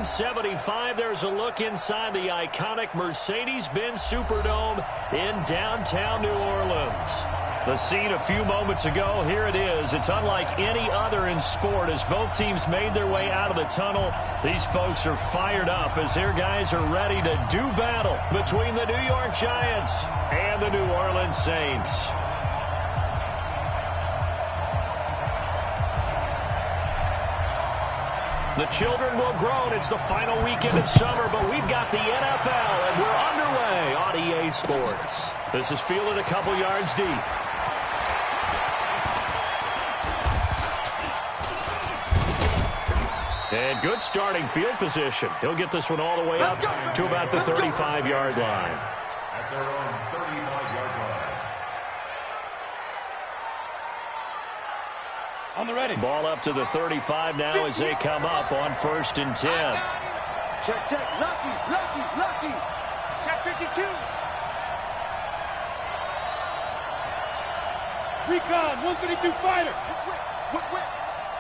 75, there's a look inside the iconic Mercedes-Benz Superdome in downtown New Orleans. The scene a few moments ago, here it is. It's unlike any other in sport as both teams made their way out of the tunnel. These folks are fired up as their guys are ready to do battle between the New York Giants and the New Orleans Saints. The children will groan. It's the final weekend of summer, but we've got the NFL, and we're underway on EA Sports. This is fielded a couple yards deep. And good starting field position. He'll get this one all the way up to about the 35-yard line. At their own 35-yard line. On the ready. Ball up to the 35 now as they come up on 1st and 10. Check, check. Lucky. Check 52. Recon, 132 fighter. Whip.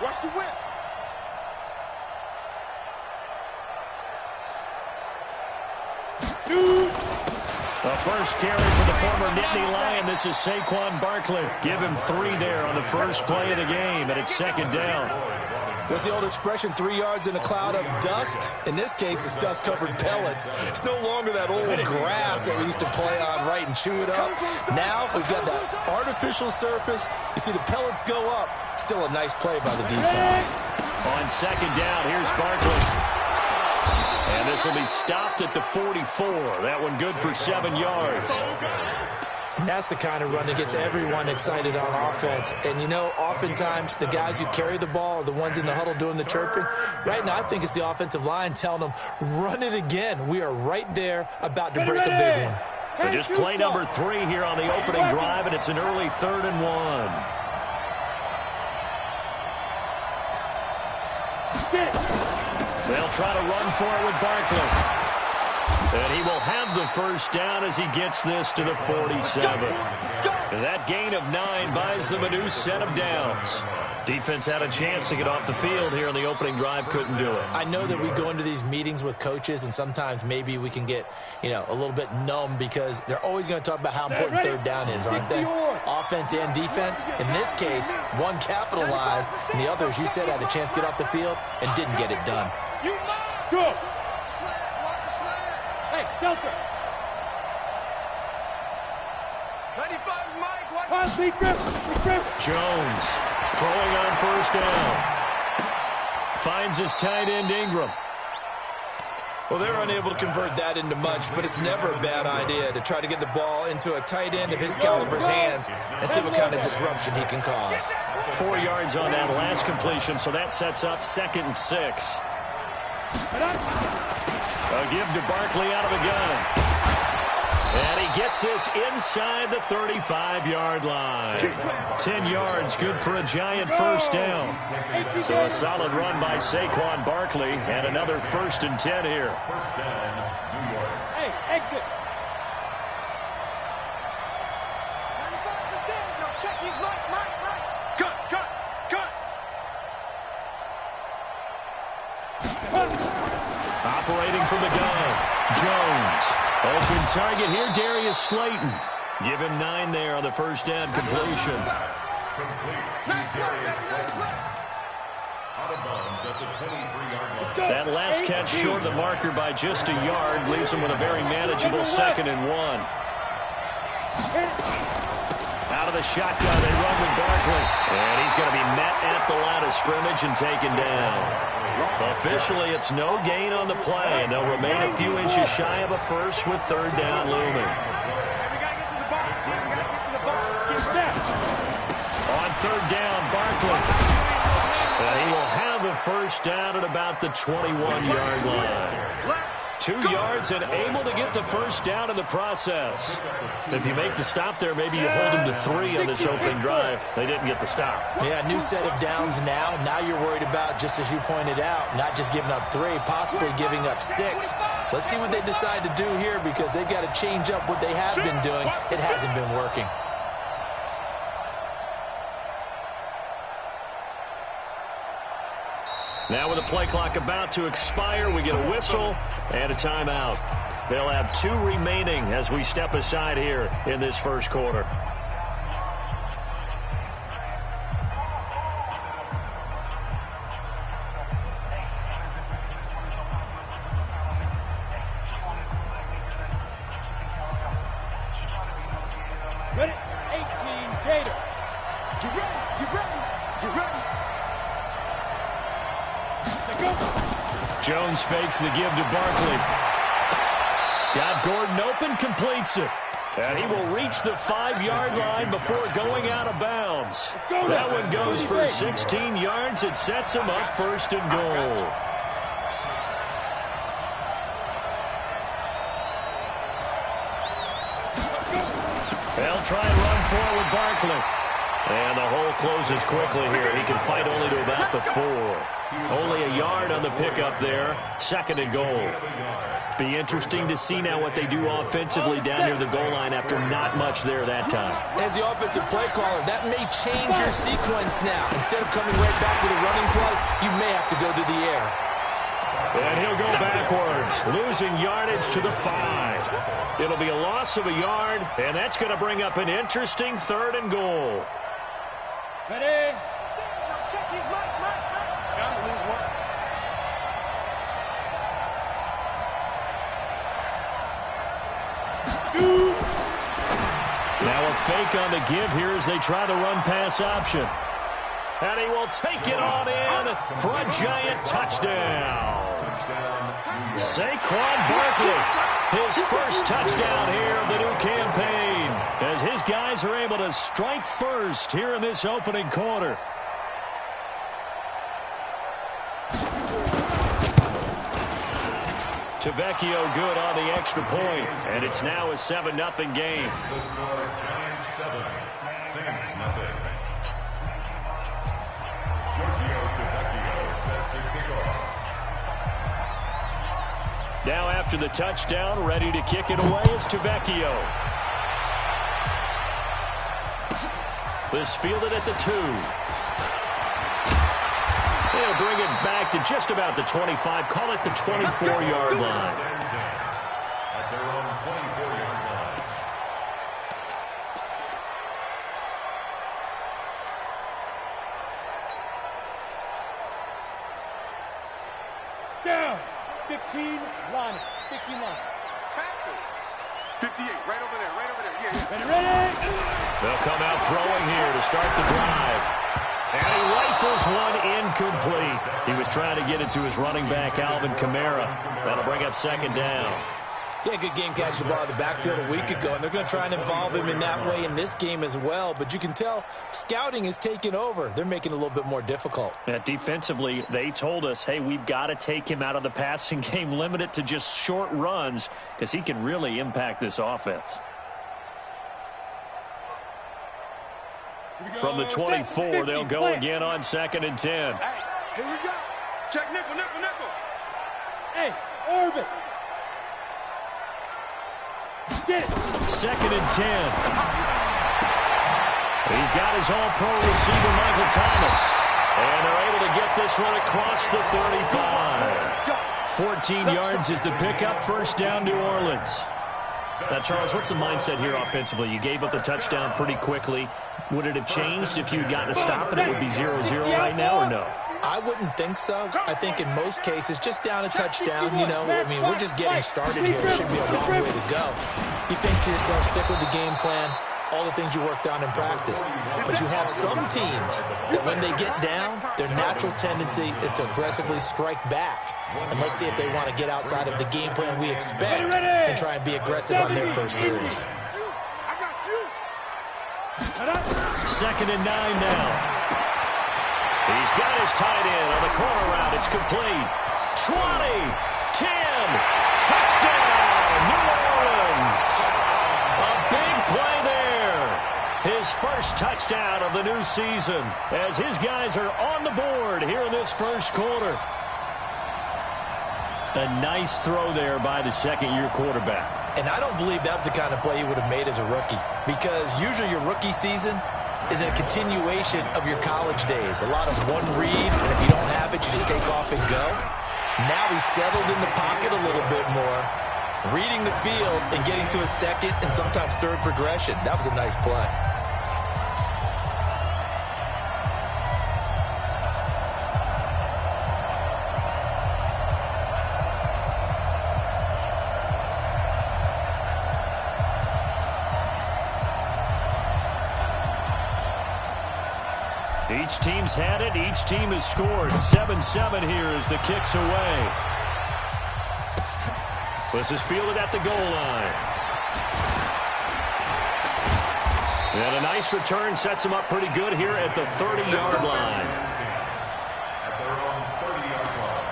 Watch the whip. Shoot. The first carry for the former Nittany Lion. This is Saquon Barkley. Give him 3 there on the first play of the game, and it's 2nd down. What's the old expression, 3 yards in a cloud of dust? In this case, it's dust-covered pellets. It's no longer that old grass that we used to play on, right, and chew it up. Now we've got that artificial surface. You see the pellets go up. Still a nice play by the defense. On 2nd down, here's Barkley. And this will be stopped at the 44. That one good for 7 yards. And that's the kind of run that gets everyone excited on offense. And, you know, oftentimes the guys who carry the ball are the ones in the huddle doing the chirping. Right now, I think it's the offensive line telling them, run it again. We are right there about to break a big one. But just play number 3 here on the opening drive, and it's an early 3rd and 1. They'll try to run for it with Barkley. And he will have the first down as he gets this to the 47. And that gain of 9 buys them a new set of downs. Defense had a chance to get off the field here on the opening drive, couldn't do it. I know that we go into these meetings with coaches, and sometimes maybe we can get, a little bit numb because they're always going to talk about how important 3rd down is, aren't they? Offense and defense. In this case, one capitalized, and the other, as you said, had a chance to get off the field and didn't get it done. Go. Hey, Delta. 95, Mike. Watch. Big grip. Jones throwing on 1st down. Finds his tight end Ingram. Well, they're unable to convert that into much, but it's never a bad idea to try to get the ball into a tight end of his caliber's hands and see what kind of disruption he can cause. 4 yards on that last completion, so that sets up 2nd and 6. A give to Barkley out of the gun. And he gets this inside the 35-yard line. 10 yards, good for a Giant first down. So a solid run by Saquon Barkley, and another 1st and 10 here. First down, New York. Hey, exit. Check these, Mike. Cut. Operating from the gun, Jones. Open target here, Darius Slayton. Give him 9 there on the first down completion. Out of bounds at the 23-yard line. That last catch short of the marker by just a yard leaves him with a very manageable 2nd and 1. Out of the shotgun, they run with Barkley. And he's going to be met at the line of scrimmage and taken down. Officially, it's no gain on the play, and they'll remain a few inches shy of a first with 3rd down looming. On 3rd down, Barkley. And he will have a first down at about the 21-yard line. 2 yards and able to get the first down in the process. If you make the stop there, maybe you hold him to 3 on this opening drive. They didn't get the stop. Yeah, new set of downs now. Now you're worried about, just as you pointed out, not just giving up 3, possibly giving up 6. Let's see what they decide to do here because they've got to change up what they have been doing. It hasn't been working. Now with the play clock about to expire, we get a whistle and a timeout. They'll have 2 remaining as we step aside here in this first quarter. Ready? 18, Gator. You ready? You ready? You ready? Let's go. Jones fakes the give to Barkley. Got Gordon open, completes it. And he will reach the 5-yard line before going out of bounds. That one goes for 16 yards. It sets him up first and goal. They'll try and run forward Barkley. And the hole closes quickly here. He can fight only to about the 4. Only a yard on the pickup there. Second and goal. Be interesting to see now what they do offensively down near the goal line after not much there that time. As the offensive play caller, that may change your sequence now. Instead of coming right back with a running play, you may have to go to the air. And he'll go backwards, losing yardage to the 5. It'll be a loss of a yard, and that's going to bring up an interesting third and goal. Ready? Check his mic. Gotta lose one. Now a fake on the give here as they try the run-pass option. And he will take it on in for a giant touchdown. Saquon Barkley, his first touchdown here of the new campaign, as his guys are able to strike first here in this opening quarter. Tavecchio good on the extra point, and it's now a 7-0 game. The score, Giants 7, Saints nothing. Giorgio Tavecchio set to kick off. Now after the touchdown, ready to kick it away is Tavecchio. This fielded at the 2. He'll bring it back to just about the 25, call it the 24-yard line. At their own 24-yard line. Down. 15 line. 15 line. Tackle. 58, right over there. Yeah. Ready? They'll come out throwing here to start the drive. And he rifles one incomplete. He was trying to get it to his running back, Alvin Kamara. That'll bring up second down. Yeah, good game catching the ball in the backfield a week ago, and they're going to try and involve him in that way in this game as well. But you can tell scouting is taking over. They're making it a little bit more difficult. Defensively, they told us, hey, we've got to take him out of the passing game, limit it to just short runs, because he can really impact this offense. From the 24, they'll go again on 2nd and 10. Hey, here we go. Check nickel. Hey, Orbit. Get it. 2nd and 10. He's got his all-pro receiver, Michael Thomas. And they're able to get this one across the 35. 14 yards is the pickup, first down, New Orleans. Now, Charles, what's the mindset here offensively? You gave up the touchdown pretty quickly. Would it have changed if you had gotten a stop and it would be 0-0 right now, or no? I wouldn't think so. I think in most cases, just down a touchdown, I mean, we're just getting started here. It should be a long way to go. You think to yourself, stick with the game plan, all the things you worked on in practice. But you have some teams that when they get down, their natural tendency is to aggressively strike back. And let's see if they want to get outside of the game plan we expect and try and be aggressive on their first series. 2nd and 9 now. He's got his tight end on the corner route. It's complete. 20, 10, touchdown, New Orleans. A big play there. His first touchdown of the new season as his guys are on the board here in this first quarter. A nice throw there by the second-year quarterback. And I don't believe that was the kind of play he would have made as a rookie, because usually your rookie season, is a continuation of your college days. A lot of one read, and if you don't have it, you just take off and go. Now he's settled in the pocket a little bit more, reading the field and getting to a second and sometimes third progression. That was a nice play. Each team's had it. Each team has scored. 7-7 here as the kick's away. This is fielded at the goal line. And a nice return sets him up pretty good here at the 30-yard line. At their own 30-yard line.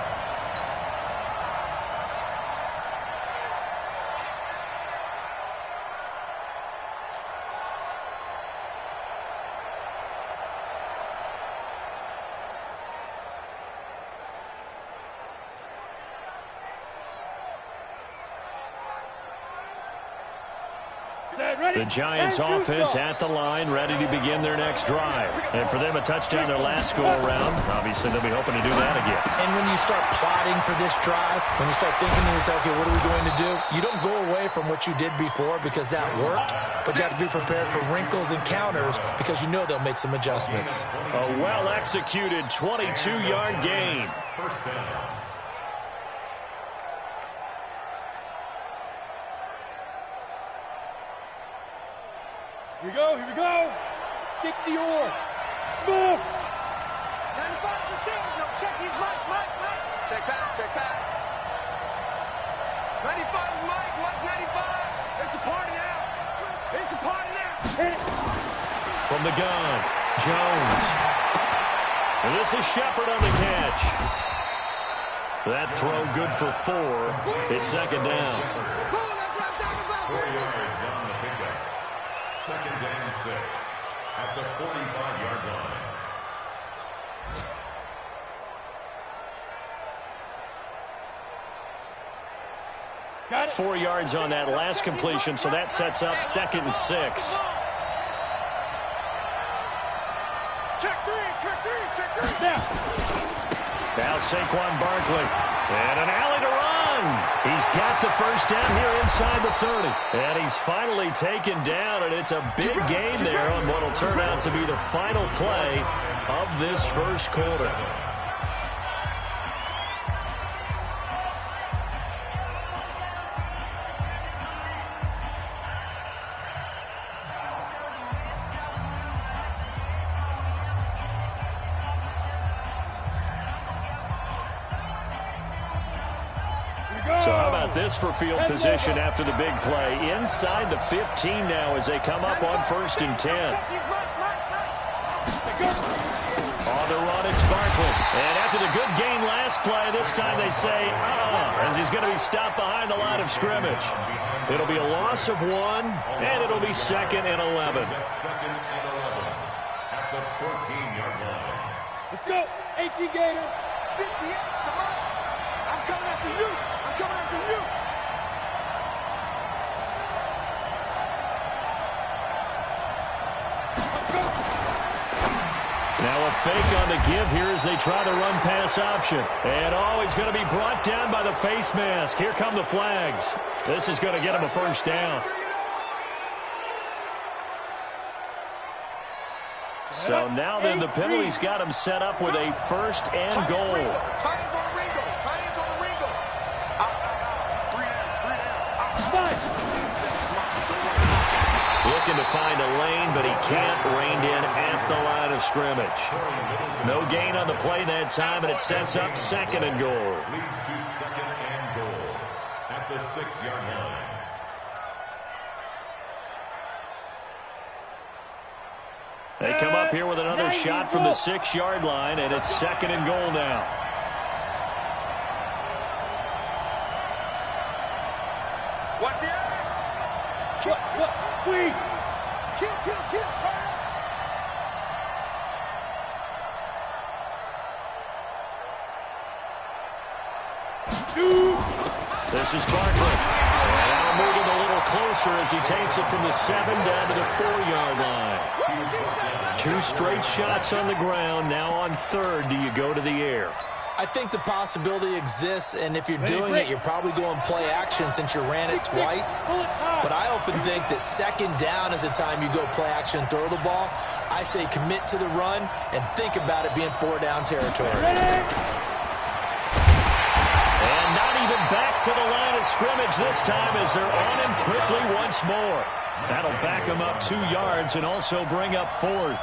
The Giants offense at the line, ready to begin their next drive. And for them, a touchdown their last go-around. Obviously, they'll be hoping to do that again. And when you start plotting for this drive, when you start thinking to yourself, okay, what are we going to do? You don't go away from what you did before because that worked, but you have to be prepared for wrinkles and counters because you know they'll make some adjustments. A well-executed 22-yard gain. First down. Here we go, here we go. 60 or. Smoke. 95 to 6. No, check. He's Mike. Check back. 95 is Mike. What's 95? It's a party now. Hit it. From the gun, Jones. And this is Shepard on the catch. That throw good for 4. It's second down. 4 yards on the pickup. Second and 6 at the 45-yard line. Got it. 4 yards on that last completion, so that sets up second and 6. Check three. Now Saquon Barkley. And an alley to run. He's got the first down here inside the 30. And he's finally taken down, and it's a big gain there on what will turn out to be the final play of this first quarter. So how about this for field position after the big play? Inside the 15 now as they come up on 1st and 10. On the run, it's Barkley. And after the good gain last play, this time they say, as he's going to be stopped behind the line of scrimmage. It'll be a loss of 1, and it'll be 2nd and 11. Second and 11 at the 14-yard line. Let's go. 18 Gator. 58. Come on. I'm coming after you. Now a fake on the give here as they try the run pass option. And he's going to be brought down by the face mask. Here come the flags. This is going to get him a first down. So now then the penalty's got him set up with a 1st and goal. Looking to find a lane, but he can't rein in at the line of scrimmage. No gain on the play that time, and it sets up 2nd and goal. Leads to 2nd and goal at the 6-yard line. They come up here with another shot from the 6-yard line, and it's 2nd and goal now. Watch the eye. Squeeze. Kill. Turn up. Shoot. This is Barkley. And now moving a little closer as he takes it from the 7 down to the 4-yard line. 2 straight shots on the ground. Now on 3rd, do you go to the air? I think the possibility exists, and if you're doing it, you're probably going play action since you ran it twice. But I often think that 2nd down is the time you go play action and throw the ball. I say commit to the run and think about it being 4-down territory. And not even back to the line of scrimmage this time as they're on him quickly once more. That'll back him up 2 yards and also bring up 4th.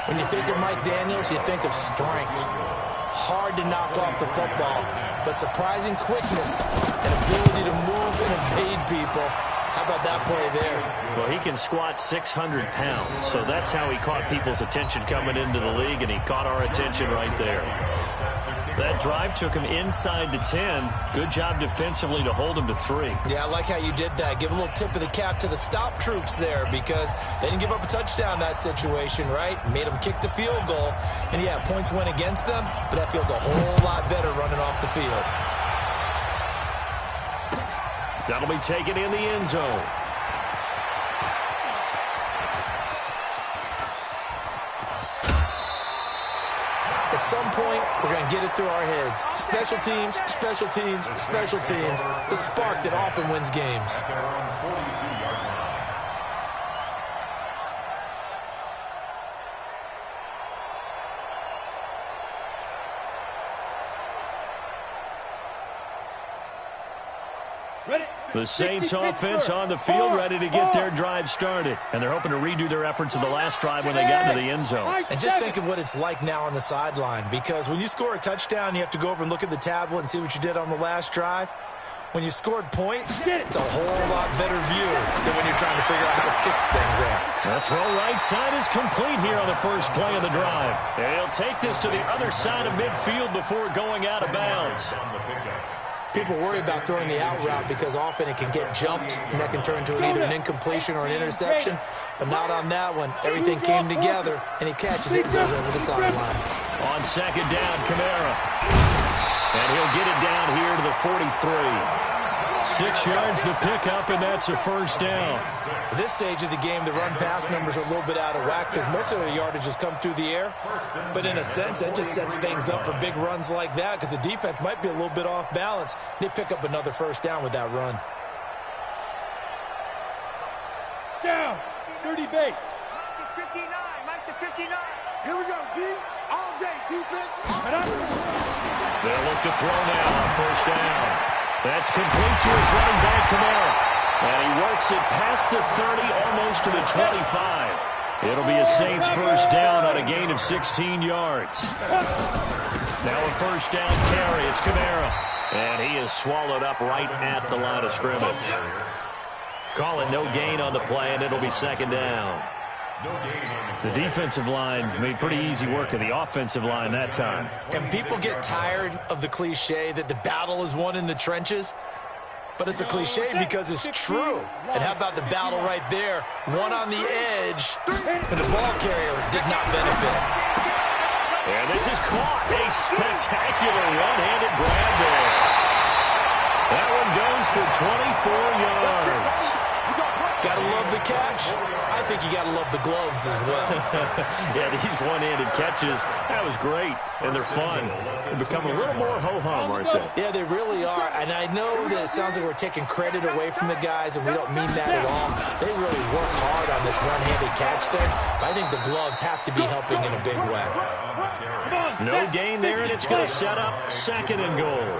When you think of Mike Daniels, you think of strength. Hard to knock off the football, but surprising quickness and ability to move and evade people. How about that play there? Well, he can squat 600 pounds, so that's how he caught people's attention coming into the league, and he caught our attention right there. That drive took him inside the 10. Good job defensively to hold him to 3. Yeah, I like how you did that. Give a little tip of the cap to the stop troops there because they didn't give up a touchdown in that situation, right? Made them kick the field goal. And, yeah, points went against them, but that feels a whole lot better running off the field. That'll be taken in the end zone. At some point, we're going to get it through our heads. Special teams, special teams, special teams. The spark that often wins games. The Saints offense on the field, ready to get their drive started. And they're hoping to redo their efforts of the last drive when they got into the end zone. And just think of what it's like now on the sideline, because when you score a touchdown, you have to go over and look at the tablet and see what you did on the last drive. When you scored points, it's a whole lot better view than when you're trying to figure out how to fix things out. The throw right side is complete here on the first play of the drive. And he'll take this to the other side of midfield before going out of bounds. People worry about throwing the out route because often it can get jumped, and that can turn into either an incompletion or an interception. But not on that one. Everything came together, and he catches it and goes over the sideline. On 2nd down, Kamara. And he'll get it down here to the 43. 6 yards the pickup, and that's a first down. At this stage of the game, the run-pass numbers are a little bit out of whack because most of the yardage has come through the air. But in a sense, that just sets things up for big runs like that because the defense might be a little bit off balance. They pick up another first down with that run. Down, 30 base. Mike is 59, Mike to 59. Here we go, D. All day, defense. They'll look to throw now on first down. That's complete to his running back, Kamara. And he works it past the 30, almost to the 25. It'll be a Saints first down on a gain of 16 yards. Now a first down carry. It's Kamara. And he is swallowed up right at the line of scrimmage. Call it no gain on the play, and it'll be 2nd down. The defensive line made pretty easy work of the offensive line that time. And people get tired of the cliche that the battle is won in the trenches. But it's a cliche because it's true. And how about the battle right there? One on the edge, and the ball carrier did not benefit. And this is caught. A spectacular one-handed grab there. That one goes for 24 yards. Gotta love the catch. I think you gotta love the gloves as well. Yeah, these one-handed catches, that was great. And they're fun. They're becoming a little more ho-hum, aren't they? Yeah, they really are. And I know that it sounds like we're taking credit away from the guys, and we don't mean that at all. They really work hard on this one-handed catch thing. But I think the gloves have to be helping in a big way. No gain there, and it's going to set up 2nd and goal.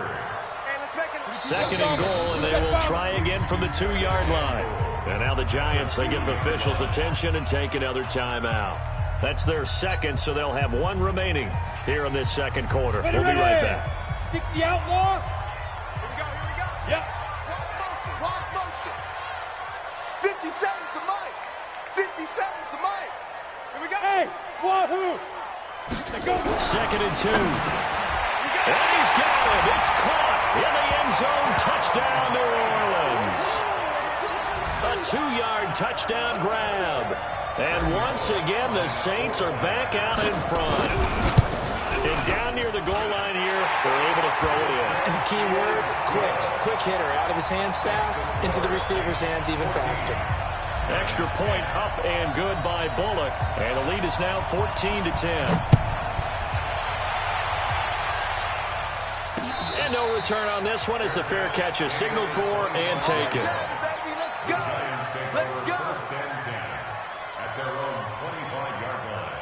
2nd and goal, and they will try again from the 2-yard line. And now the Giants, they get the officials' attention and take another timeout. That's their 2nd, so they'll have 1 remaining here in this 2nd quarter. We'll be right back. 60 outlaw. Here we go. Yep. Wide motion. 57's the Mike. 57's the Mike. Here we go. Hey, wahoo. Go. 2nd and 2. And he's got it. It's caught in the end zone. Touchdown, New Orleans. A 2-yard touchdown grab. And once again, the Saints are back out in front. And down near the goal line here, they're able to throw it in. And the key word, quick. Quick hitter. Out of his hands fast, into the receiver's hands even faster. Extra point up and good by Bullock. And the lead is now 14-10. And no return on this one as the fair catch is signaled for and taken. Let's go. First and 10 at their own 25-yard line.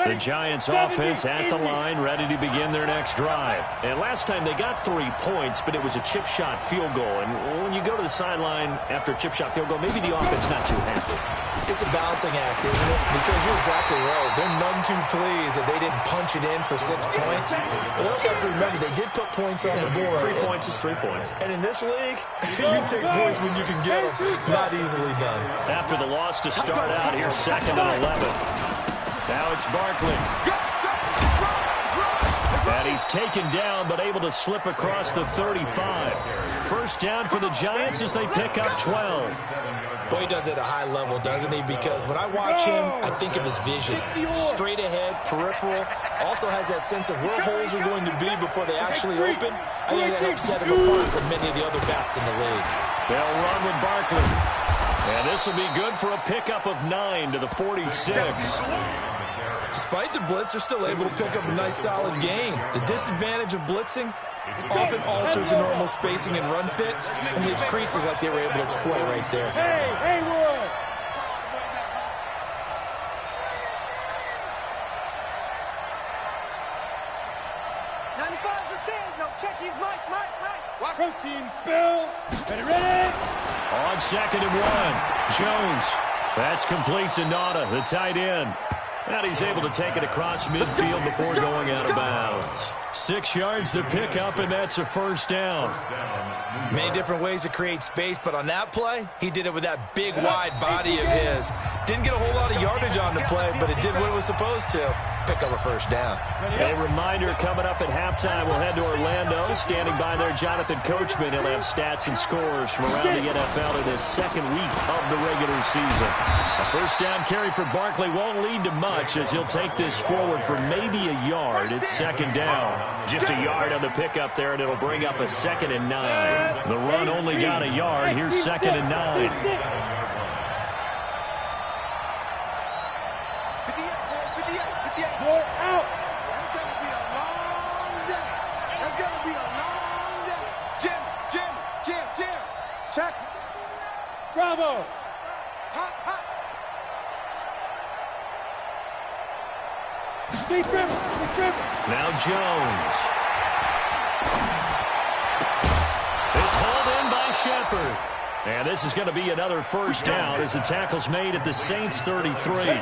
The Giants offense at the line, ready to begin their next drive. And last time they got 3 points, but it was a chip shot field goal. And when you go to the sideline after a chip shot field goal, maybe the offense not too happy. It's a balancing act, isn't it? Because you're exactly right. They're none too pleased that they didn't punch it in for 6 points. But also have to remember, they did put points on the board. 3 points is 3 points. And in this league, you take points when you can get them. Not easily done. After the loss to start out, here's 2nd and 11. Now it's Barkley. And he's taken down, but able to slip across the 35. First down for the Giants as they pick up 12. Boy, he does it at a high level, doesn't he? Because when I watch him, I think of his vision. Straight ahead, peripheral. Also has that sense of where holes are going to be before they actually open. I think that helps set him apart from many of the other backs in the league. They'll run with Barkley. And this will be good for a pickup of 9 to the 46. Despite the blitz, they're still able to pick up a nice, solid gain. The disadvantage of blitzing often alters the normal spacing and run fits and leaves creases like they were able to exploit right there. Hey, Haywood! Protein spill. Ready? On 2nd and 1, Jones. That's complete to Nauta, the tight end. And he's able to take it across midfield before going out of bounds. 6 yards to pick up, and that's a first down. Many different ways to create space, but on that play, he did it with that big, wide body of his. Didn't get a whole lot of yardage on the play, but it did what it was supposed to. Pick up a first down. A reminder coming up at halftime, we'll head to Orlando. Standing by there, Jonathan Coachman. He'll have stats and scores from around the NFL in his 2nd week of the regular season. A first down carry for Barkley won't lead to much as he'll take this forward for maybe a yard. It's 2nd down. Just a yard on the pickup there, and it'll bring up a 2nd and 9. The run only got a yard. Here's 2nd and 9. Bravo! Deep river. Now Jones. It's hauled in by Shepard. And this is going to be another first down as the tackle's made at the Saints 33.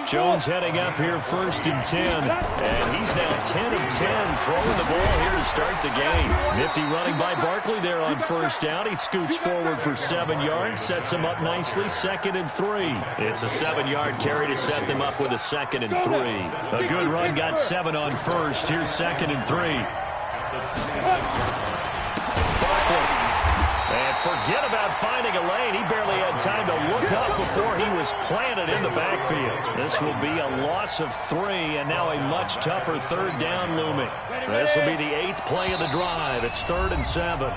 Jones heading up here 1st and 10. And he's now 10 of 10 throwing the ball here to start the game. Nifty running by Barkley there on first down. He scoots forward for 7 yards, sets him up nicely, 2nd and 3. It's a 7-yard carry to set them up with a 2nd and 3. A good run got 7 on first. Here's 2nd and 3. Barkley. And forget about finding a lane. He barely had time to look up before he was planted in the backfield. This will be a loss of 3, and now a much tougher 3rd down looming. This will be the 8th play of the drive. It's 3rd and 7.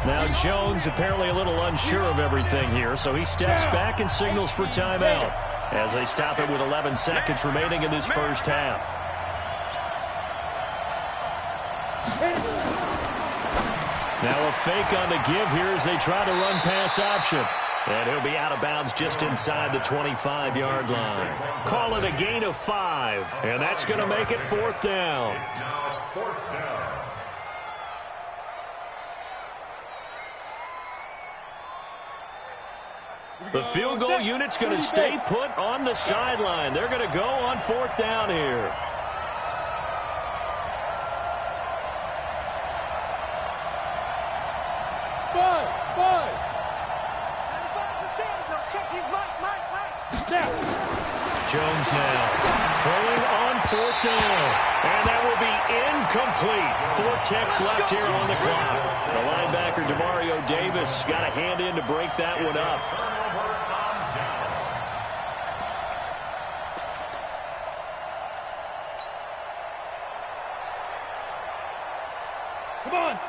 Now Jones apparently a little unsure of everything here, so he steps back and signals for timeout as they stop it with 11 seconds remaining in this first half. Now a fake on the give here as they try to run pass option. And he'll be out of bounds just inside the 25-yard line. Call it a gain of 5. And that's going to make it 4th down. The field goal unit's going to stay put on the sideline. They're going to go on 4th down here. Jones now throwing on 4th down. And that will be incomplete. 4 ticks left here on the clock. The linebacker, Demario Davis, got a hand in to break that one up.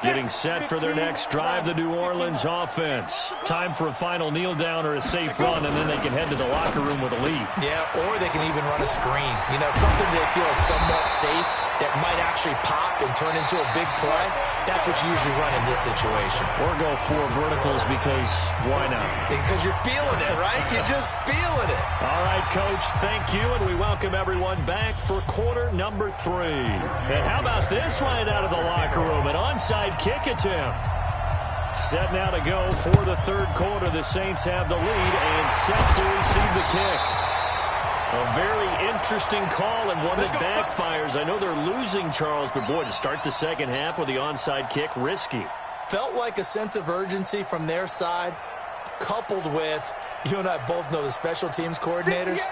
Getting set for their next drive, the New Orleans offense. Time for a final kneel down or a safe run, and then they can head to the locker room with a lead. Yeah, or they can even run a screen. You know, something they feel is somewhat safe that might actually pop and turn into a big play. That's what you usually run in this situation. Or go 4 verticals because why not? Because you're feeling it, right? You're just feeling it. All right, Coach, thank you, and we welcome everyone back for quarter number 3. And how about this right out of the locker room? An onside kick attempt. Set now to go for the third quarter. The Saints have the lead and set to receive the kick. A very interesting call and one that backfires. I know they're losing, Charles, but boy, to start the second half with the onside kick, risky. Felt like a sense of urgency from their side, coupled with, you and I both know the special teams coordinators.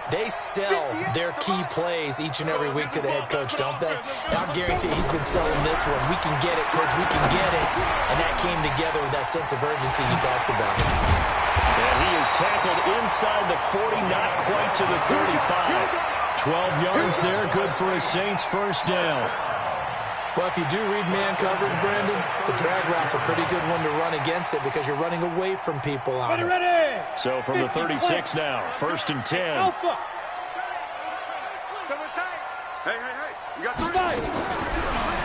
They sell their key plays each and every week to the head coach, don't they? And I guarantee he's been selling this one. We can get it, coach, we can get it. And that came together with that sense of urgency you talked about. And he is tackled inside the 40, not quite to the 35. 12 yards there, good for a Saints first down. Well, if you do read man coverage, Brandon, the drag route's a pretty good one to run against it because you're running away from people on it. So from the 36 now, 1st and 10. Alpha. Hey, you got 3.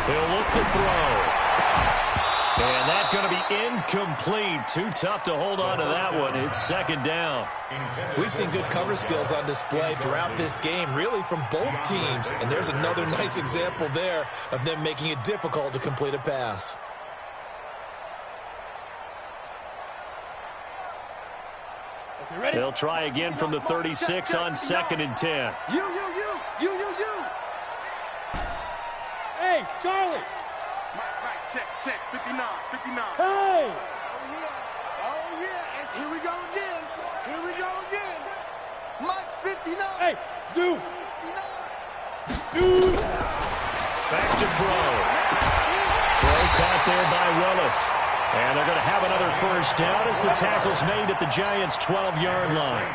He'll look to throw. And that's going to be incomplete. Too tough to hold on to that one. It's second down. We've seen good cover skills on display throughout this game, really from both teams. And there's another nice example there of them making it difficult to complete a pass. They'll try again from the 36 on 2nd and 10. You. Hey, Charlie. Mike, check. 59. Hey. Oh, yeah. And here we go again. Mike's 59. Hey, Zoo. 59. Zoo. Back to throw. Throw caught there by Willis. And they're going to have another first down as the tackle's made at the Giants' 12-yard line.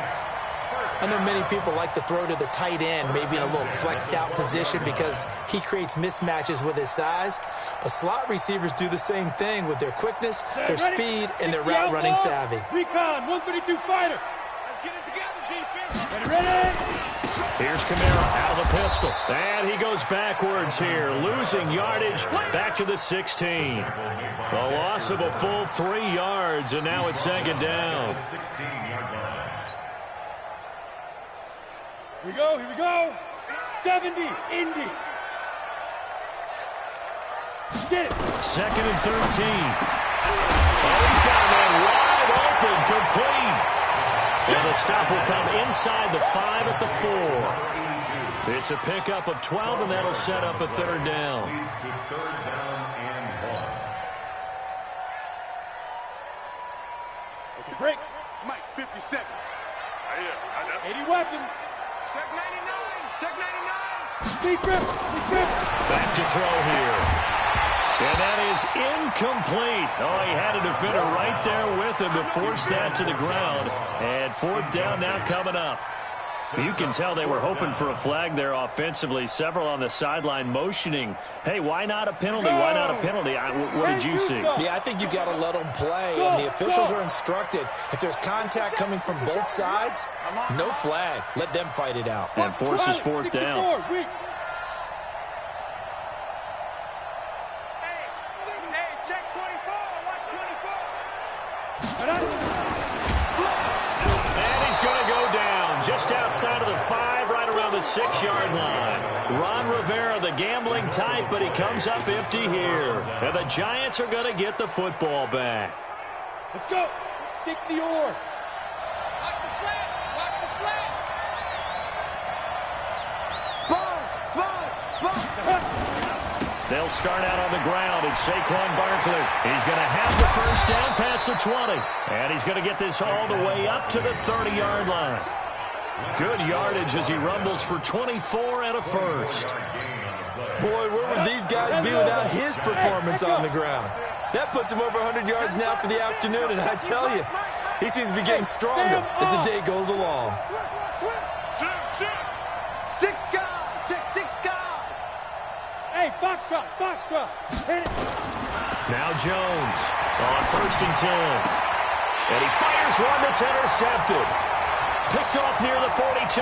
I know many people like to throw to the tight end, maybe in a little flexed out position because he creates mismatches with his size. But slot receivers do the same thing with their quickness, their speed, and their route running savvy. Recon, 132 fighter. Let's get it together, defense. Ready? Here's Kamara out of the pistol. And he goes backwards here, losing yardage back to the 16. A loss of a full 3 yards, and now it's second down. Here we go. 70, Indy. Get it. 2nd and 13. Oh, he's got a man wide open, complete. And the stop will come inside the 5 at the 4. It's a pickup of 12, and that'll set up a third down. Okay, break. Mike, 57. 80 weapon. Check 99. Deep grip. Back to throw here. And that is incomplete. Oh, he had a defender right there with him to force that to the ground. And 4th down now coming up. You can tell they were hoping for a flag there offensively. Several on the sideline motioning, hey, why not a penalty? Why not a penalty? What did you see? Yeah, I think you've got to let them play, and the officials are instructed. If there's contact coming from both sides, no flag. Let them fight it out. And forces 4th down. Hey, check 24. Watch 24. And he's going to go down just outside of the 5, right around the 6-yard line. Ron Rivera, the gambling type, but he comes up empty here. And the Giants are going to get the football back. Let's go. 60 or. Watch the slant. Spurs. They'll start out on the ground. It's Saquon Barkley. He's going to have the first down past the 20. And he's going to get this all the way up to the 30-yard line. Good yardage as he rumbles for 24 and a first. Boy, where would these guys be without his performance on the ground? That puts him over 100 yards now for the afternoon, and I tell you, he seems to be getting stronger as the day goes along. Six guard. Check 6 guard. Hey, Fox. Foxtrot. Hit it. Now Jones on 1st and 10. And he fires one that's intercepted. Picked off near the 42.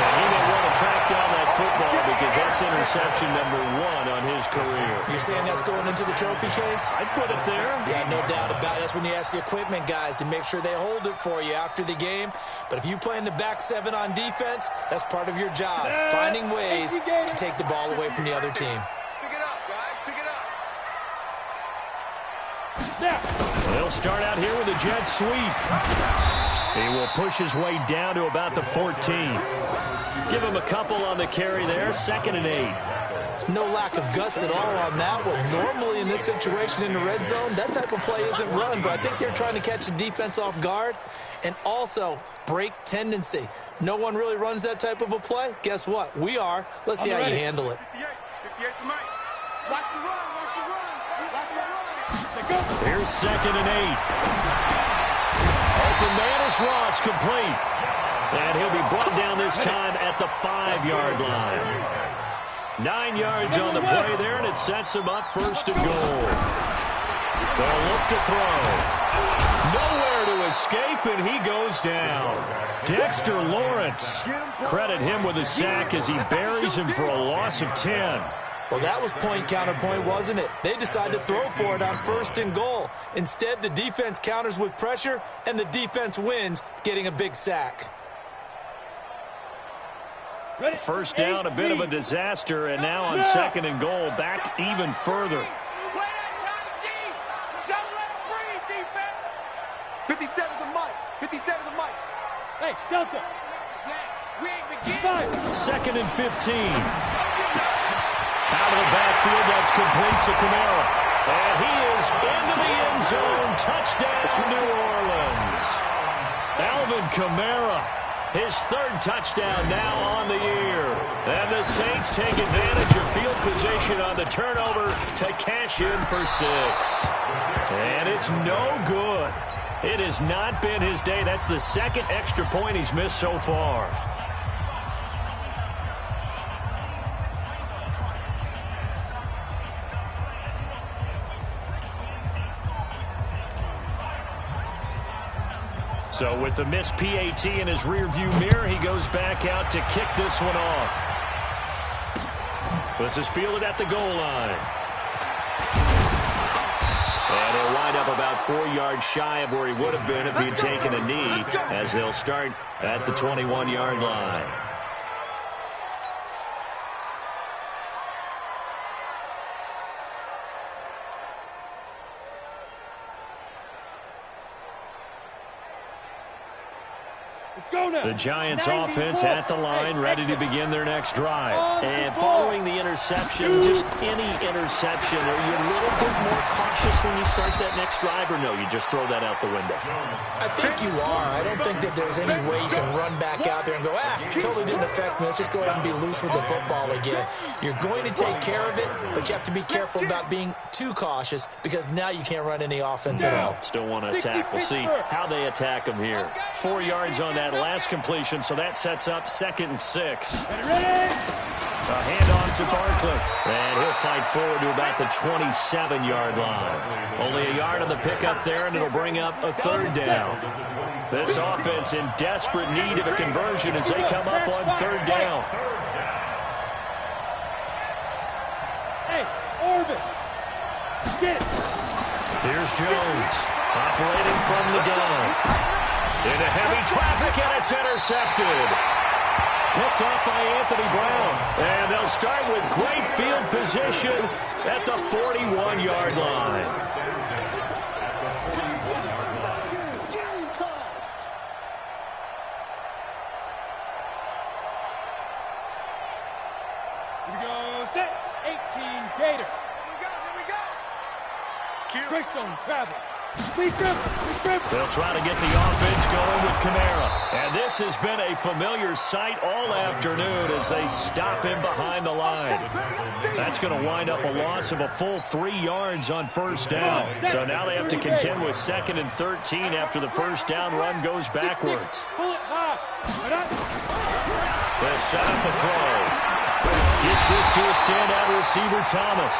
And he may want to track down that football because that's interception number 1 on his career. You're saying that's going into the trophy case? I'd put it there. Yeah, no doubt about it. That's when you ask the equipment guys to make sure they hold it for you after the game. But if you play in the back 7 on defense, that's part of your job, finding ways to take the ball away from the other team. Pick it up, guys. Pick it up. They'll start out here with a jet sweep. He will push his way down to about the 14. Give him a couple on the carry there. 2nd and 8. No lack of guts at all on that one. Normally in this situation in the red zone, that type of play isn't run, but I think they're trying to catch the defense off guard and also break tendency. No one really runs that type of a play. Guess what? We are. Let's see how you handle it. 58 for Mike. Watch the run. Here's 2nd and 8. Open man is Ross, complete. And he'll be brought down this time at the 5-yard line. 9 yards on the play there, and it sets him up 1st and goal. They'll look to throw. Nowhere to escape, and he goes down. Dexter Lawrence. Credit him with a sack as he buries him for a loss of 10. Well, that was point counterpoint, wasn't it? They decided to throw for it on 1st and goal. Instead, the defense counters with pressure, and the defense wins, getting a big sack. First down, a bit of a disaster, and now on 2nd and goal, back even further. Play that time, D. Don't let him breathe, defense. 57 to Mike. 57 to Mike. Hey, Delta. We ain't beginning. 2nd and 15. Out of the backfield, that's complete to Kamara. And he is into the end zone. Touchdown, New Orleans. Alvin Kamara, his 3rd touchdown now on the year. And the Saints take advantage of field position on the turnover to cash in for 6. And it's no good. It has not been his day. That's the 2nd extra point he's missed so far. So with the missed PAT in his rearview mirror, he goes back out to kick this one off. This is fielded at the goal line. And he'll wind up about 4 yards shy of where he would have been if he had taken a knee, as they'll start at the 21-yard line. The Giants offense at the line, ready to begin their next drive. And following the interception, just any interception, are you a little bit more cautious when you start that next drive, or no, you just throw that out the window? I think you are. I don't think that there's any way you can run back out there and go, totally didn't affect me. Let's just go ahead and be loose with the football again. You're going to take care of it, but you have to be careful about being too cautious because now you can't run any offense at all. Still want to attack. We'll see how they attack him here. 4 yards on that last completion, so that sets up 2nd and 6. A handoff to Barkley, and he'll fight forward to about the 27-yard line. Only a yard on the pickup there, and it'll bring up a 3rd down. This offense in desperate need of a conversion as they come up on 3rd down. Hey, Orvin, get it. Here's Jones, operating from the gun. Into heavy traffic, and it's intercepted. Picked off by Anthony Brown. And they'll start with great field position at the 41-yard line. Here we go, set. 18, Gator. Here we go. Greystone, travel. They'll try to get the offense going with Kamara. And this has been a familiar sight all afternoon as they stop him behind the line. That's going to wind up a loss of a full 3 yards on first down. So now they have to contend with 2nd and 13 after the first down run goes backwards. They'll set up the throw. Gets this to a standout receiver, Thomas.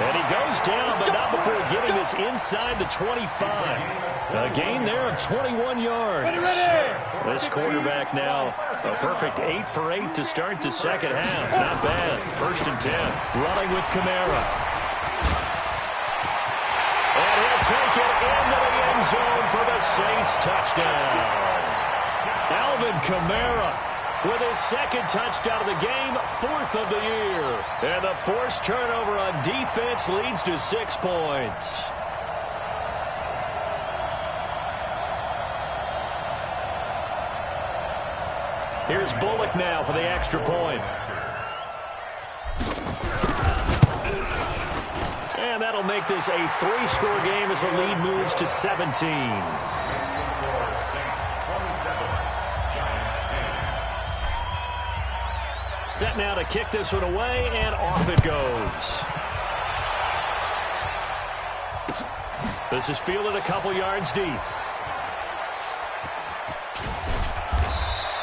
And he goes down, but not before getting this inside the 25. A gain there of 21 yards. This quarterback now, a perfect 8 for 8 to start the second half. Not bad. 1st and 10. Running with Kamara. And he'll take it into the end zone for the Saints touchdown. Alvin Kamara with his 2nd touchdown of the game, 4th of the year. And the forced turnover on defense leads to 6 points. Here's Bullock now for the extra point. And that'll make this a 3-score game as the lead moves to 17. Set now to kick this one away, and off it goes. This is fielded a couple yards deep.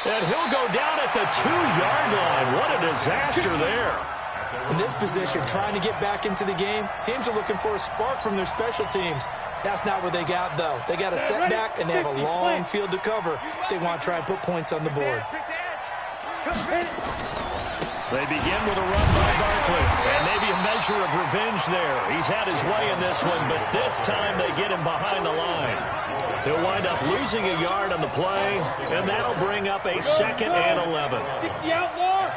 And he'll go down at the 2-yard line. What a disaster there. In this position, trying to get back into the game, teams are looking for a spark from their special teams. That's not what they got, though. They got a setback, and they have a long field to cover if they want to try and put points on the board. They begin with a run by Barkley, and maybe a measure of revenge there. He's had his way in this one, but this time they get him behind the line. He'll wind up losing a yard on the play, and that'll bring up a 2nd and 11. 60 outlaw.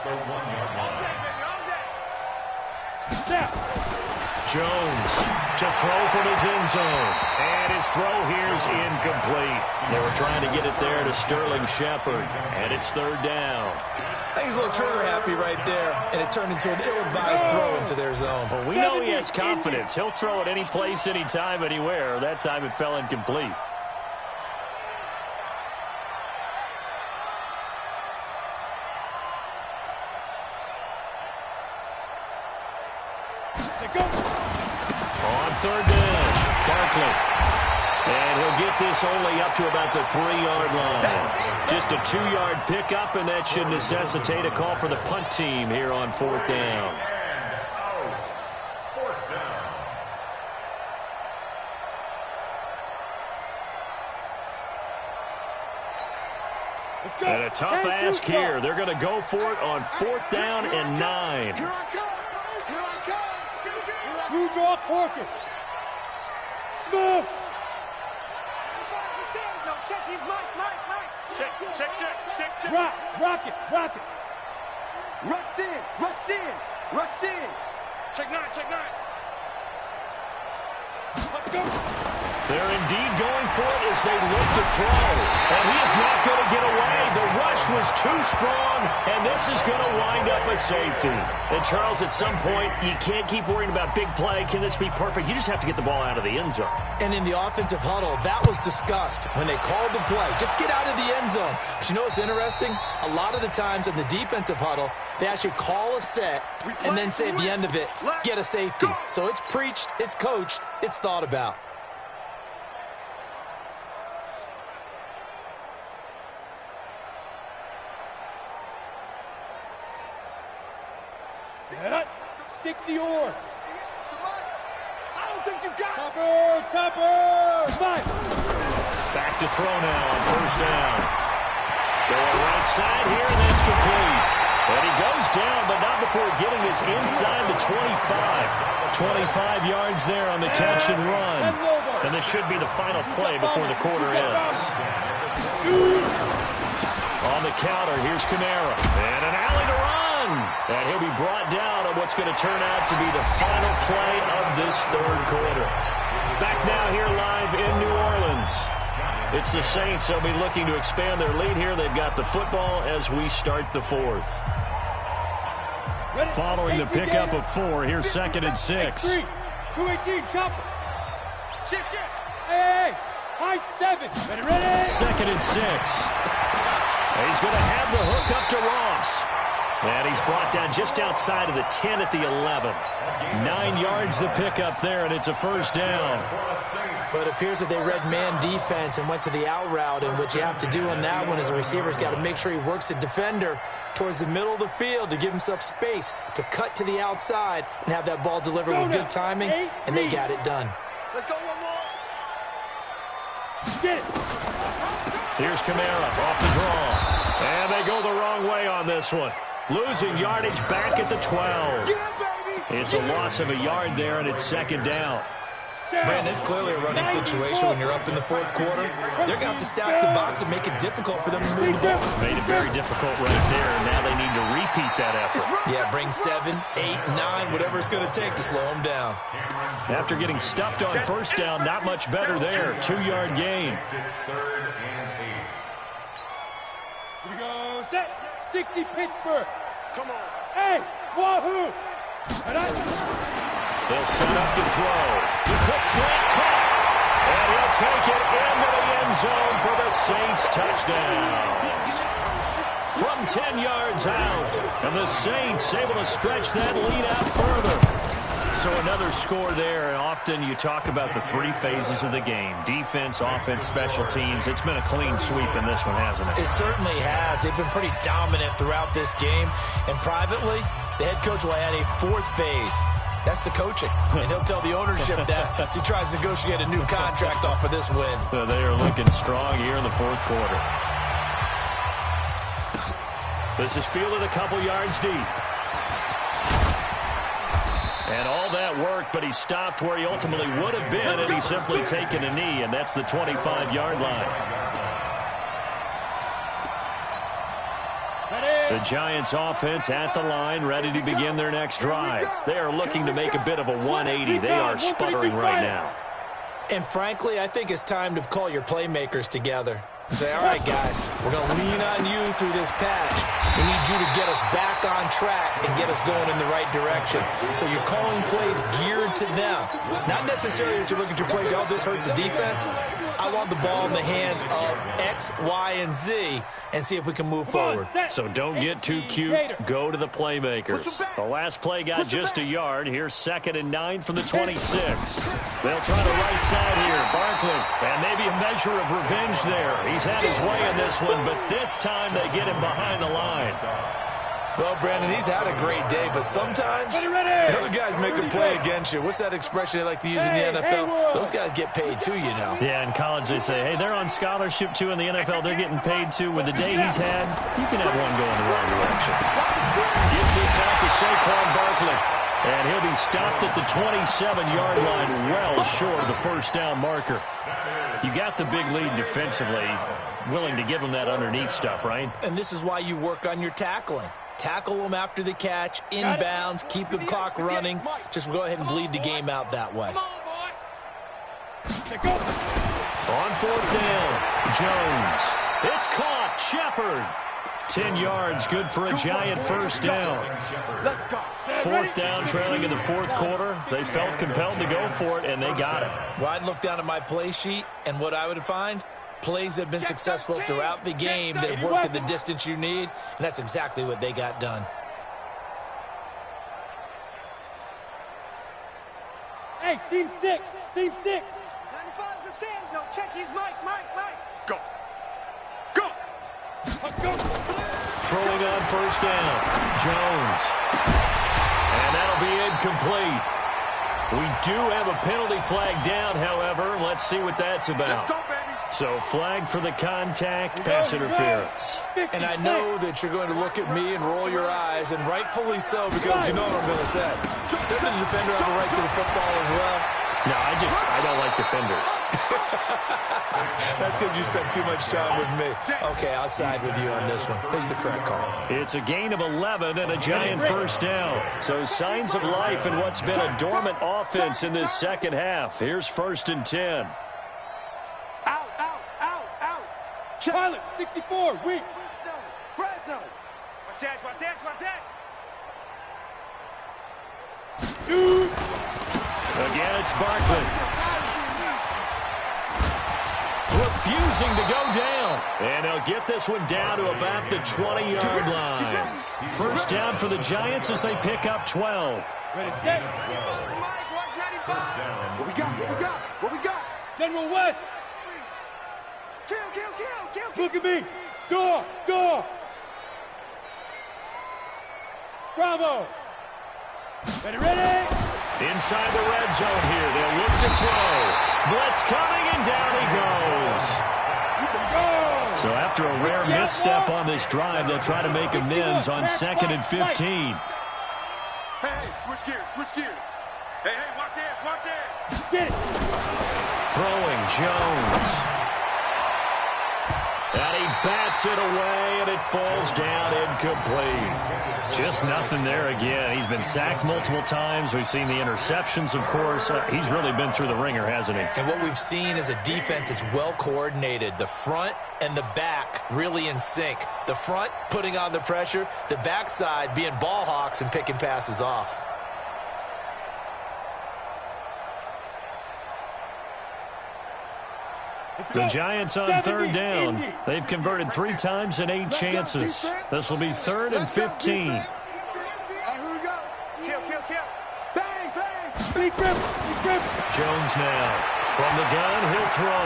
Jones to throw from his end zone. And his throw here's incomplete. They were trying to get it there to Sterling Shepard, and it's 3rd down. I think he's a little trigger happy right there, and it turned into an ill-advised throw into their zone. Well, we know he has confidence. He'll throw it any place, anytime, anywhere. That time it fell incomplete. On 3rd down, Barkley. And he'll get this only up to about the 3-yard line. Just a 2-yard pickup, and that should necessitate a call for the punt team here on 4th down. And a tough ask here. They're going to go for it on 4th down and 9. Here I come. Here I come. You draw Corker. Smith. No, check his mic. Check. Rock it. Rush in. Check 9. Let's go. They're indeed going for it as they look to throw. And he is not going to get away. The rush was too strong, and this is going to wind up a safety. And, Charles, at some point, you can't keep worrying about big play. Can this be perfect? You just have to get the ball out of the end zone. And in the offensive huddle, that was discussed when they called the play. Just get out of the end zone. But you know what's interesting? A lot of the times in the defensive huddle, they actually call a set and then say at the end of it, get a safety. So it's preached, it's coached, it's thought about. Yeah, 60 or. I don't think you got it. Topper. Five. Back to throw now on 1st down. Going right side here, and that's complete. And he goes down, but not before getting this inside the 25. 25 yards there on the catch and run. And this should be the final play before the quarter ends. On the counter, here's Kamara. And an alley to run. And he'll be brought down on what's going to turn out to be the final play of this 3rd quarter. Back now here live in New Orleans. It's the Saints. They'll be looking to expand their lead here. They've got the football as we start the 4th. Following the pickup of 4, here's 2nd and 6. 218, chopper. Shift. Hey. High 7. Ready. 2nd and 6. He's going to have the hook up to Ross. And he's brought down just outside of the 10 at the 11. 9 yards to pick up there, and it's a first down. But it appears that they read man defense and went to the out route, and what you have to do on that one is the receiver's got to make sure he works the defender towards the middle of the field to give himself space to cut to the outside and have that ball delivered with good timing, and they got it done. Let's go one more. Get it. Here's Kamara off the draw. And they go the wrong way on this one. Losing yardage back at the 12. It's a loss of a yard there, and it's second down. Brandon, it's clearly a running situation when you're up in the fourth quarter. They're going to have to stack the box and make it difficult for them to move the ball. Made it very difficult right there, and now they need to repeat that effort. Yeah, bring 7, 8, 9, whatever it's going to take to slow them down. After getting stuffed on first down, not much better there. 2-yard gain. Here we go. Set. 60 Pittsburgh. Come on. Hey, wahoo. They'll set up to throw. The quick slant caught. And he'll take it into the end zone for the Saints touchdown. From 10 yards out. And the Saints able to stretch that lead out further. So another score there, and often you talk about the 3 phases of the game. Defense, offense, special teams. It's been a clean sweep in this one, hasn't it? It certainly has. They've been pretty dominant throughout this game. And privately, the head coach will add a 4th phase. That's the coaching. And he'll tell the ownership that as he tries to negotiate a new contract off of this win. So they are looking strong here in the fourth quarter. This is fielded a couple yards deep. And all that work, but he stopped where he ultimately would have been, and he's simply taken a knee, and that's the 25-yard line. The Giants offense at the line, ready to begin their next drive. They are looking to make a bit of a 180. They are sputtering right now. And frankly, I think it's time to call your playmakers together and say, all right, guys, we're going to lean on you through this patch. We need you to get us back on track and get us going in the right direction. So you're calling plays geared to them. Not necessarily that you look at your plays, oh, this hurts the defense. I want the ball in the hands of X, Y, and Z and see if we can move forward. So don't get too cute. Go to the playmakers. The last play got just a yard. Here's 2nd and 9 from the 26. They'll try the right side here. Barkley, and maybe a measure of revenge there. He's had his way in this one, but this time they get him behind the line. Well, Brandon, he's had a great day, but sometimes the other guys make a play against you. What's that expression they like to use in the NFL? Those guys get paid too, you know. Yeah, in college they say, hey, they're on scholarship too. In the NFL, they're getting paid too. With the day he's had, you can have one go in the wrong direction. Gets this out to Saquon Barkley. And he'll be stopped at the 27-yard line, well short of the first down marker. You got the big lead defensively, willing to give them that underneath stuff, right? And this is why you work on your tackling. Tackle them after the catch, inbounds, keep the clock running. Just go ahead and bleed the game out that way. On 4th down, Jones. It's caught. Shepard. 10 yards, good for a Giant first down. 4th down, trailing in the fourth quarter. They felt compelled to go for it, and they got it. Well, I'd look down at my play sheet, and what I would find, plays have been successful throughout the game. They've worked at the distance you need, and that's exactly what they got done. Hey, seam 6. Seam 6. 95's the same. No, check his mic. Go. Go. Go. Throwing on first down, Jones. And that'll be incomplete. We do have a penalty flag down, however. Let's see what that's about. Let's go, baby. So flag for the contact, pass interference. And I know that you're going to look at me and roll your eyes, and rightfully so, because you know what I'm going to say. Doesn't the defender have a right to the football as well? No, I don't like defenders. That's because you spent too much time with me. Okay, I'll side with you on this one. Here's the correct call. It's a gain of 11 and a Giant first down. So signs of life in what's been a dormant offense in this second half. Here's 1st and 10. Out. Pilot, 64, weak. Fresno. Watch that. Shoot. Again, it's Barkley. refusing to go down. And they'll get this one down to about the 20-yard line. First down for the Giants as they pick up 12. Ready, set. What we got? What we got? What we got? General West. Kill. Look at me. Door. Bravo. Ready. Inside the red zone here. They'll look to throw. Blitz coming, and down he goes. So after a rare misstep on this drive, they'll try to make amends on 2nd and 15. Hey, switch gears. Hey, watch it. Get it. Throwing Jones. And he bats it away, and it falls down incomplete. Just nothing there again. He's been sacked multiple times. We've seen the interceptions, of course. He's really been through the ringer, hasn't he? And what we've seen is a defense that's well coordinated. The front and the back really in sync. The front putting on the pressure, the backside being ball hawks and picking passes off. The Giants on 3rd down. They've converted 3 times in 8 chances. This will be 3rd and 15. Here we go. Kill. Bang. Big grip. Jones now. From the gun, he'll throw.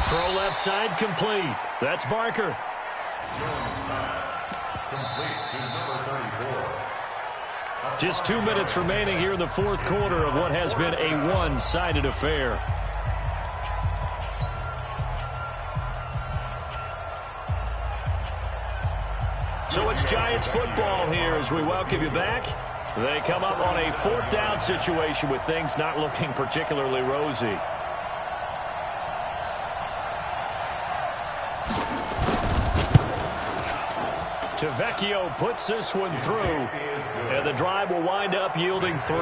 Throw left side, complete. That's Barker. Complete to number 34. Just 2 minutes remaining here in the 4th quarter of what has been a one-sided affair. So it's Giants football here as we welcome you back. They come up on a 4th down situation with things not looking particularly rosy. Tavecchio puts this one through, and the drive will wind up yielding 3.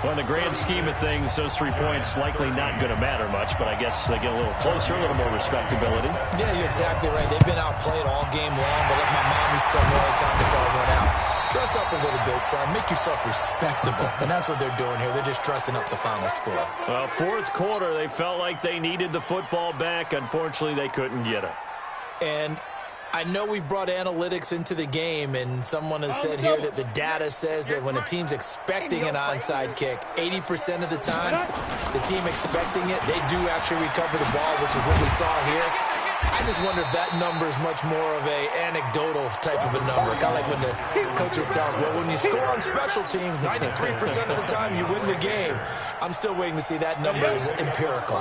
Well, in the grand scheme of things, those 3 points likely not going to matter much, but I guess they get a little closer, a little more respectability. Yeah, you're exactly right. They've been outplayed all game long, but like my mom used to tell me all the time before I went out, dress up a little bit, son. Make yourself respectable. And that's what they're doing here. They're just dressing up the final score. Well, 4th quarter, they felt like they needed the football back. Unfortunately, they couldn't get it. And I know we brought analytics into the game, and someone has said here that the data says that when a team's expecting an onside kick, 80% of the time, the team expecting it, they do actually recover the ball, which is what we saw here. I just wonder if that number is much more of a anecdotal type of a number. Kind of like when the coaches tell us, well, when you score on special teams, 93% of the time you win the game. I'm still waiting to see that number as empirical.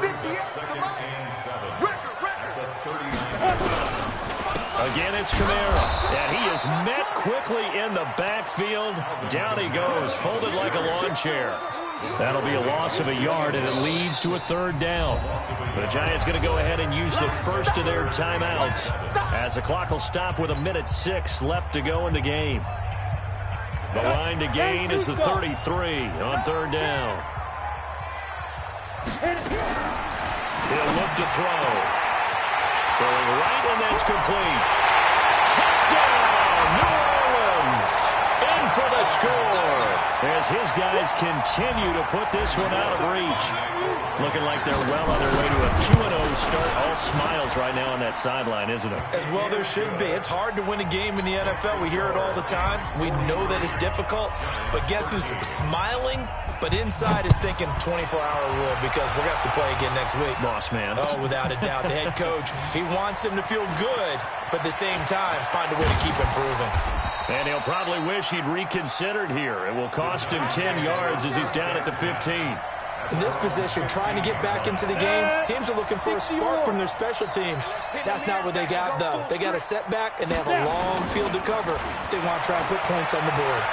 58 and 7. Record. Again, it's Kamara, and he is met quickly in the backfield. Down he goes, folded like a lawn chair. That'll be a loss of a yard, and it leads to a 3rd down. The Giants going to go ahead and use the first of their timeouts as the clock will stop with 1:06 left to go in the game. The line to gain is the 33 on 3rd down. He'll look to throw. Throwing right, and that's complete. Touchdown, New Orleans! In for the score as his guys continue to put this one out of reach. Looking like they're well on their way to a 2-0 start. All smiles right now on that sideline, isn't it? As well there should be. It's hard to win a game in the NFL. We hear it all the time. We know that it's difficult. But guess who's smiling? But inside is thinking 24-hour rule because we're going to have to play again next week. Boss man. Oh, without a doubt. The head coach, he wants them to feel good, but at the same time, find a way to keep improving. And he'll probably wish he'd reconsidered here. It will cost him 10 yards as he's down at the 15. In this position, trying to get back into the game, teams are looking for a spark from their special teams. That's not what they got, though. They got a setback, and they have a long field to cover. They want to try and put points on the board.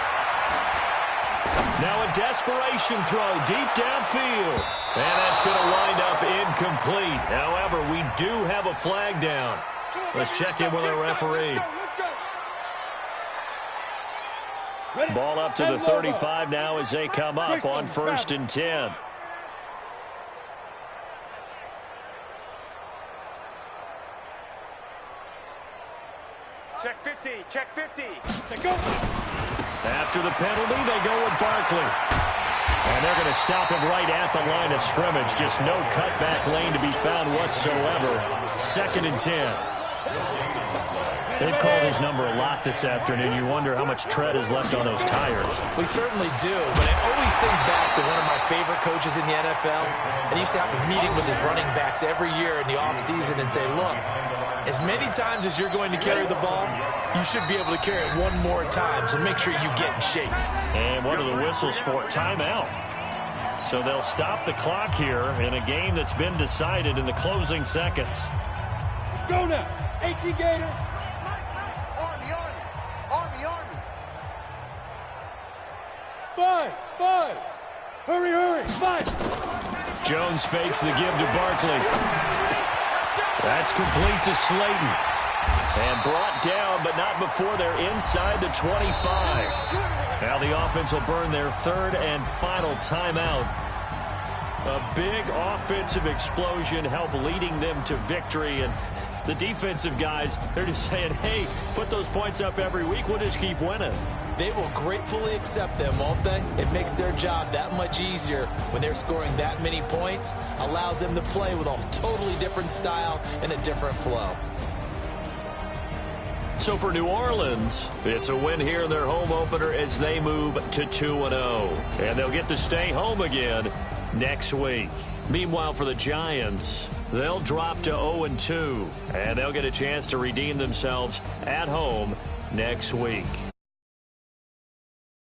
Now a desperation throw deep downfield. And that's going to wind up incomplete. However, we do have a flag down. Let's check in with our referee. Ball up to the 35 now as they come up on 1st and 10. Check 50. After the penalty, they go with Barkley. And they're going to stop him right at the line of scrimmage. Just no cutback lane to be found whatsoever. 2nd and 10. They've called his number a lot this afternoon. You wonder how much tread is left on those tires. We certainly do, but I always think back to one of my favorite coaches in the NFL. And he used to have a meeting with his running backs every year in the offseason and say, look, as many times as you're going to carry the ball, you should be able to carry it one more time, so make sure you get in shape. And one of the whistles for timeout. So they'll stop the clock here in a game that's been decided in the closing seconds. Let's go now. 18 Gator. Five. Hurry. 5. Jones fakes the give to Barkley. That's complete to Slayton. And brought down, but not before they're inside the 25. Now the offense will burn their 3rd and final timeout. A big offensive explosion helped leading them to victory. And the defensive guys, they're just saying, hey, put those points up every week. We'll just keep winning. They will gratefully accept them, won't they? It makes their job that much easier when they're scoring that many points. Allows them to play with a totally different style and a different flow. So for New Orleans, it's a win here in their home opener as they move to 2-0. And they'll get to stay home again next week. Meanwhile, for the Giants, they'll drop to 0-2. And they'll get a chance to redeem themselves at home next week.